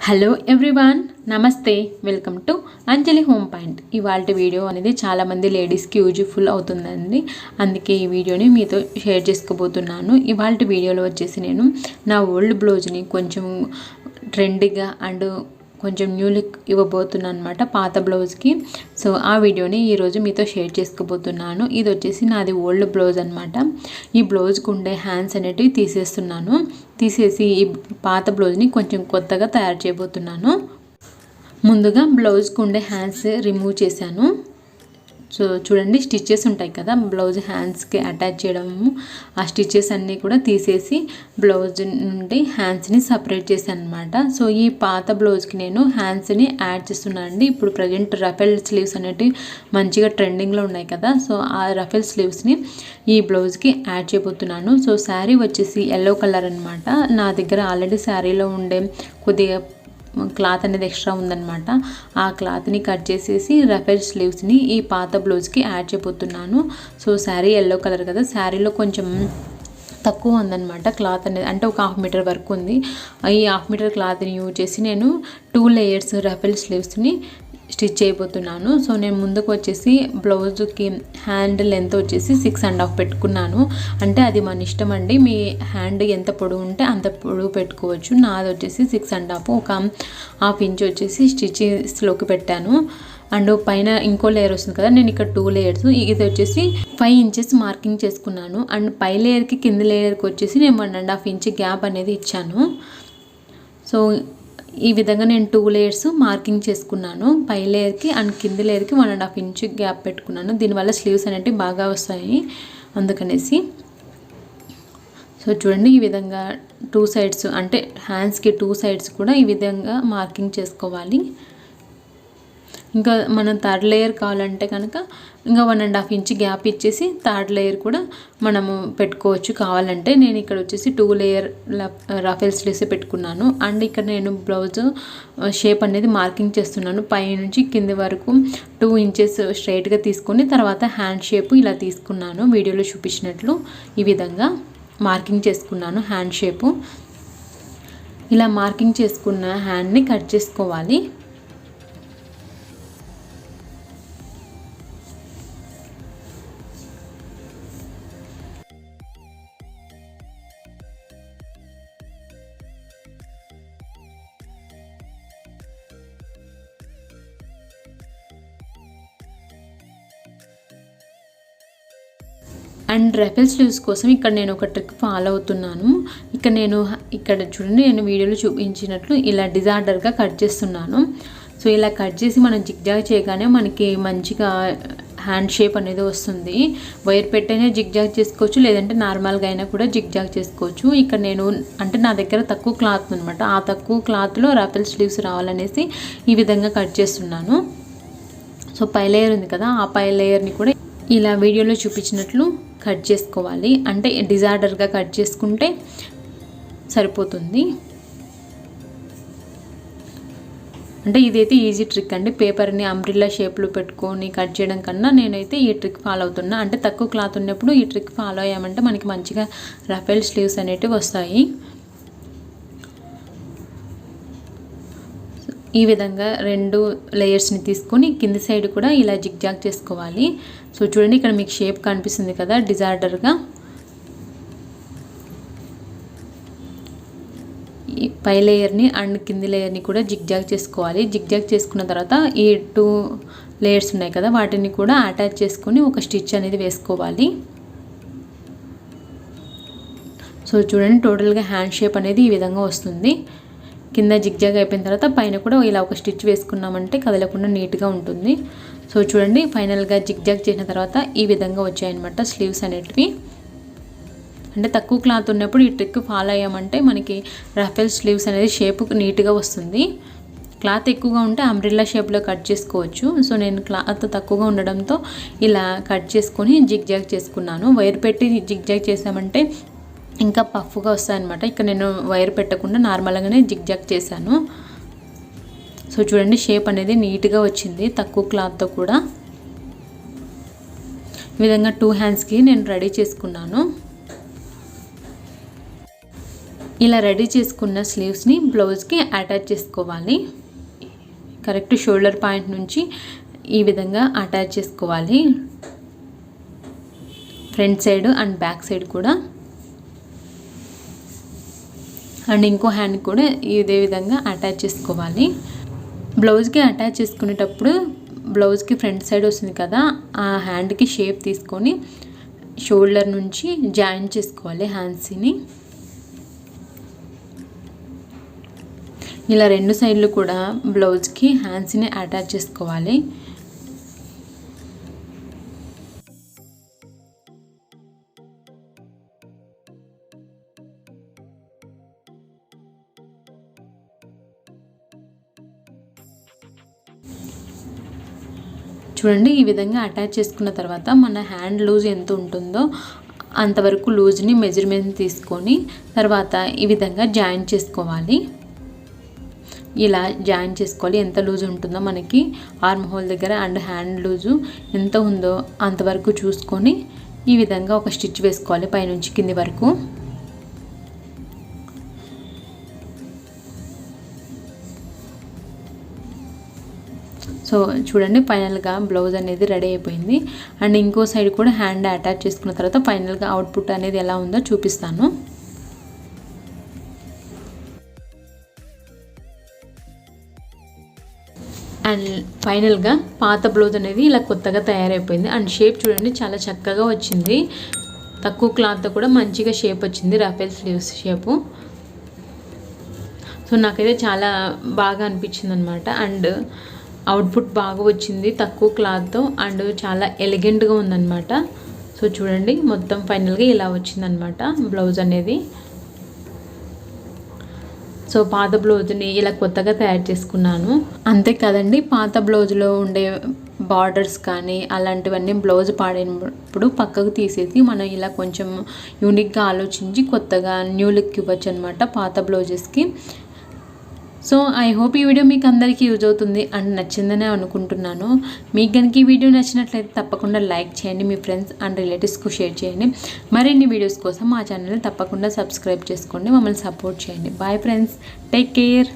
Hello everyone, నమస్తే. Welcome to Anjali home point. ఇవాళ video అనేది చాలామంది లేడీస్కి యూజ్ఫుల్ అవుతుందండి. అందుకే ఈ వీడియోని మీతో షేర్ చేసుకోబోతున్నాను. ఇవాళ వీడియోలో వచ్చేసి నేను నా ఓల్డ్ బ్లౌజ్ని కొంచెం ట్రెండీగా అండ్ కొంచెం న్యూ లుక్ ఇవ్వబోతున్నాను అనమాట పాత బ్లౌజ్కి. సో ఆ వీడియోని ఈరోజు మీతో షేర్ చేసుకోబోతున్నాను. ఇది వచ్చేసి నాది ఓల్డ్ బ్లౌజ్ అనమాట. ఈ బ్లౌజ్కి ఉండే హ్యాండ్స్ అనేటివి తీసేసి ఈ పాత బ్లౌజ్ని కొంచెం కొత్తగా తయారు చేయబోతున్నాను. ముందుగా బ్లౌజ్కి ఉండే హ్యాండ్స్ రిమూవ్ చేశాను. సో చూడండి, స్టిచ్చెస్ ఉంటాయి కదా బ్లౌజ్ హ్యాండ్స్కి అటాచ్ చేయడము, ఆ స్టిచ్చెస్ అన్నీ కూడా తీసేసి బ్లౌజ్ నుండి హ్యాండ్స్ని సపరేట్ చేశాను అనమాట. సో ఈ పాత బ్లౌజ్కి నేను హ్యాండ్స్ని యాడ్ చేస్తున్నాను అండి. ఇప్పుడు ప్రజెంట్ రఫెల్ స్లీవ్స్ అనేటివి మంచిగా ట్రెండింగ్లో ఉన్నాయి కదా. సో ఆ రఫెల్ స్లీవ్స్ని ఈ బ్లౌజ్కి యాడ్ చేయబోతున్నాను. సో శారీ వచ్చేసి ఎల్లో కలర్ అనమాట. నా దగ్గర ఆల్రెడీ శారీలో ఉండే కొద్దిగా క్లాత్ అనేది ఎక్స్ట్రా ఉందన్నమాట. ఆ క్లాత్ని కట్ చేసేసి రఫెల్ స్లీవ్స్ని ఈ పాత బ్లౌజ్కి యాడ్ చేయబోతున్నాను. సో శారీ ఎల్లో కలర్ కదా, శారీలో కొంచెం తక్కువ ఉందన్నమాట క్లాత్ అనేది, అంటే ఒక 1/2 మీటర్ వరకు ఉంది. ఈ 1/2 మీటర్ క్లాత్ని యూజ్ చేసి నేను 2 లేయర్స్ రఫెల్ స్లీవ్స్ని స్టిచ్ చేయబోతున్నాను. సో నేను ముందుకు వచ్చేసి బ్లౌజ్కి హ్యాండ్ లెంత్ వచ్చేసి 6.5 పెట్టుకున్నాను. అంటే అది మన ఇష్టం అండి, మీ హ్యాండ్ ఎంత పొడవు ఉంటే అంత పొడవు పెట్టుకోవచ్చు. నాది వచ్చేసి 6.5, ఒక 1/2 ఇంచ్ వచ్చేసి స్టిచెస్లోకి పెట్టాను. అండ్ పైన ఇంకో లేయర్ వస్తుంది కదా, నేను ఇక్కడ 2 లేయర్స్, ఇది వచ్చేసి 5 ఇంచెస్ మార్కింగ్ చేసుకున్నాను. అండ్ పై లేయర్కి కింద లేయర్కి వచ్చేసి నేను 1.5 ఇంచ్ గ్యాప్ అనేది ఇచ్చాను. సో ఈ విధంగా నేను 2 లేయర్స్ మార్కింగ్ చేసుకున్నాను. పై లేయర్కి అండ్ కింది లేయర్కి 1.5 ఇంచ్ గ్యాప్ పెట్టుకున్నాను. దీనివల్ల స్లీవ్స్ అనేవి బాగా వస్తాయి అందుకనేసి. సో చూడండి, ఈ విధంగా 2 సైడ్స్, అంటే హ్యాండ్స్కి 2 సైడ్స్ కూడా ఈ విధంగా మార్కింగ్ చేసుకోవాలి. ఇంకా మనం 3rd లేయర్ కావాలంటే కనుక ఇంకా 1.5 ఇంచ్ గ్యాప్ ఇచ్చేసి 3rd లేయర్ కూడా మనము పెట్టుకోవచ్చు కావాలంటే. నేను ఇక్కడ వచ్చేసి 2 లేయర్ రఫెల్ స్లీవ్స్ పెట్టుకున్నాను. అండ్ ఇక్కడ నేను బ్లౌజ్ షేప్ అనేది మార్కింగ్ చేస్తున్నాను. పై నుంచి కింది వరకు 2 ఇంచెస్ స్ట్రైట్గా తీసుకొని తర్వాత హ్యాండ్ షేప్ ఇలా తీసుకున్నాను. వీడియోలో చూపించినట్లు ఈ విధంగా మార్కింగ్ చేసుకున్నాను హ్యాండ్ షేపు. ఇలా మార్కింగ్ చేసుకున్న హ్యాండ్ని కట్ చేసుకోవాలి. అండ్ రఫెల్ స్లీవ్స్ కోసం ఇక్కడ నేను ఒక ట్రిక్ ఫాలో అవుతున్నాను. ఇక్కడ చూడండి, నేను వీడియోలో చూపించినట్లు ఇలా డిజార్డర్గా కట్ చేస్తున్నాను. సో ఇలా కట్ చేసి మనం జిగ్జాగ్ చేయగానే మనకి మంచిగా హ్యాండ్ షేప్ అనేది వస్తుంది. వైర్ పెట్టైనా జిగ్జాగ్ చేసుకోవచ్చు, లేదంటే నార్మల్గా అయినా కూడా జిగ్జాగ్ చేసుకోవచ్చు. ఇక్కడ నేను అంటే నా దగ్గర తక్కువ క్లాత్ అనమాట, ఆ తక్కువ క్లాత్లో రఫెల్ స్లీవ్స్ రావాలనేసి ఈ విధంగా కట్ చేస్తున్నాను. సో పై లేయర్ ఉంది కదా, ఆ పై లేయర్ని కూడా ఇలా వీడియోలో చూపించినట్లు కట్ చేసుకోవాలి. అంటే డిజార్డర్గా కట్ చేసుకుంటే సరిపోతుంది. అంటే ఇదైతే ఈజీ ట్రిక్ అండి. పేపర్ని అంబ్రిల్లా షేప్లో పెట్టుకొని కట్ చేయడం కన్నా నేనైతే ఈ ట్రిక్ ఫాలో అవుతున్నా. అంటే తక్కువ క్లాత్ ఉన్నప్పుడు ఈ ట్రిక్ ఫాలో అయ్యామంటే మనకి మంచిగా రఫెల్ స్లీవ్స్ అనేటివి వస్తాయి. ఈ విధంగా 2 లేయర్స్ని తీసుకొని కింది సైడ్ కూడా ఇలా జిగ్జాగ్ చేసుకోవాలి. సో చూడండి, ఇక్కడ మీకు షేప్ కనిపిస్తుంది కదా డిజార్డర్గా. ఈ పై లేయర్ని అండ్ కింది లేయర్ని కూడా జిగ్జాగ్ చేసుకోవాలి. జిగ్జాగ్ చేసుకున్న తర్వాత ఈ 2 లేయర్స్ ఉన్నాయి కదా, వాటిని కూడా అటాచ్ చేసుకొని ఒక స్టిచ్ అనేది వేసుకోవాలి. సో చూడండి, టోటల్గా హ్యాండ్ షేప్ అనేది ఈ విధంగా వస్తుంది. కింద జిగ్జాగ్ అయిపోయిన తర్వాత పైన కూడా ఇలా ఒక స్టిచ్ వేసుకున్నామంటే కదలకుండా నీట్గా ఉంటుంది. సో చూడండి, ఫైనల్గా జిగ్జాగ్ చేసిన తర్వాత ఈ విధంగా వచ్చాయన్నమాట స్లీవ్స్ అనేటివి. అంటే తక్కువ క్లాత్ ఉన్నప్పుడు ఈ ట్రిక్ ఫాలో అయ్యామంటే మనకి రఫెల్ స్లీవ్స్ అనేది షేప్ నీట్గా వస్తుంది. క్లాత్ ఎక్కువగా ఉంటే అంబ్రిల్లా షేప్లో కట్ చేసుకోవచ్చు. సో నేను క్లాత్ తక్కువగా ఉండడంతో ఇలా కట్ చేసుకొని జిగ్జాగ్ చేసుకున్నాను. వైర్ పెట్టి జిగ్జాగ్ చేసామంటే ఇంకా పఫ్గా వస్తాయన్నమాట. ఇక్కడ నేను వైర్ పెట్టకుండా నార్మల్గానే జిగ్జాగ్ చేశాను. సో చూడండి, షేప్ అనేది నీట్గా వచ్చింది తక్కువ క్లాత్తో కూడా. ఈ విధంగా 2 హ్యాండ్స్కి నేను రెడీ చేసుకున్నాను. ఇలా రెడీ చేసుకున్న స్లీవ్స్ని బ్లౌజ్కి అటాచ్ చేసుకోవాలి. కరెక్ట్ షోల్డర్ పాయింట్ నుంచి ఈ విధంగా అటాచ్ చేసుకోవాలి, front side and back side కూడా. అండ్ ఇంకో హ్యాండ్ కూడా ఇదే విధంగా అటాచ్ చేసుకోవాలి. బ్లౌజ్కి అటాచ్ చేసుకునేటప్పుడు బ్లౌజ్కి ఫ్రంట్ సైడ్ వస్తుంది కదా, ఆ హ్యాండ్కి షేప్ తీసుకొని షోల్డర్ నుంచి జాయిన్ చేసుకోవాలి హ్యాండ్స్ని. ఇలా రెండు సైడ్లు కూడా బ్లౌజ్కి హ్యాండ్స్ని అటాచ్ చేసుకోవాలి. చూడండి, ఈ విధంగా అటాచ్ చేసుకున్న తర్వాత మన హ్యాండ్ లూజ్ ఎంత ఉంటుందో అంతవరకు లూజ్ని మెజర్మెంట్ తీసుకొని తర్వాత ఈ విధంగా జాయిన్ చేసుకోవాలి. ఇలా జాయిన్ చేసుకోవాలి. ఎంత లూజ్ ఉంటుందో మనకి ఆర్మ్ హోల్ దగ్గర అండ్ హ్యాండ్ లూజు ఎంత ఉందో అంతవరకు చూసుకొని ఈ విధంగా ఒక స్టిచ్ వేసుకోవాలి పైనుంచి కింది వరకు. సో చూడండి, ఫైనల్గా బ్లౌజ్ అనేది రెడీ అయిపోయింది. అండ్ ఇంకో సైడ్ కూడా హ్యాండ్ అటాచ్ చేసుకున్న తర్వాత ఫైనల్గా అవుట్పుట్ అనేది ఎలా ఉందో చూపిస్తాను. అండ్ ఫైనల్గా పాత బ్లౌజ్ అనేది ఇలా కొత్తగా తయారైపోయింది. అండ్ షేప్ చూడండి చాలా చక్కగా వచ్చింది. తక్కువ క్లాత్తో కూడా మంచిగా షేప్ వచ్చింది, రఫెల్ స్లీవ్స్ షేపు. సో నాకైతే చాలా బాగా అనిపించింది అనమాట. అండ్ అవుట్పుట్ బాగా వచ్చింది తక్కువ క్లాత్తో అండ్ చాలా ఎలిగెంట్గా ఉందన్నమాట. సో చూడండి, మొత్తం ఫైనల్గా ఇలా వచ్చిందనమాట బ్లౌజ్ అనేది. సో పాత బ్లౌజ్ని ఇలా కొత్తగా తయారు చేసుకున్నాను. అంతే కదండి, పాత బ్లౌజ్లో ఉండే బార్డర్స్ కానీ అలాంటివన్నీ బ్లౌజ్ పాడినప్పుడు పక్కకు తీసేసి మనం ఇలా కొంచెం యూనిక్గా ఆలోచించి కొత్తగా న్యూ లుక్ ఇవ్వచ్చు అనమాట పాత బ్లౌజెస్కి. సో ఐ హోప్ ఈ వీడియో మీకు అందరికీ యూజ్ అవుతుంది అండ్ నచ్చిందనే అనుకుంటున్నాను. మీకు కనుక ఈ వీడియో నచ్చినట్లయితే తప్పకుండా లైక్ చేయండి, మీ ఫ్రెండ్స్ అండ్ రిలేటివ్స్కు షేర్ చేయండి. మరిన్ని వీడియోస్ కోసం మా ఛానల్ని తప్పకుండా సబ్స్క్రైబ్ చేసుకోండి, మమ్మల్ని సపోర్ట్ చేయండి. Bye friends, take care.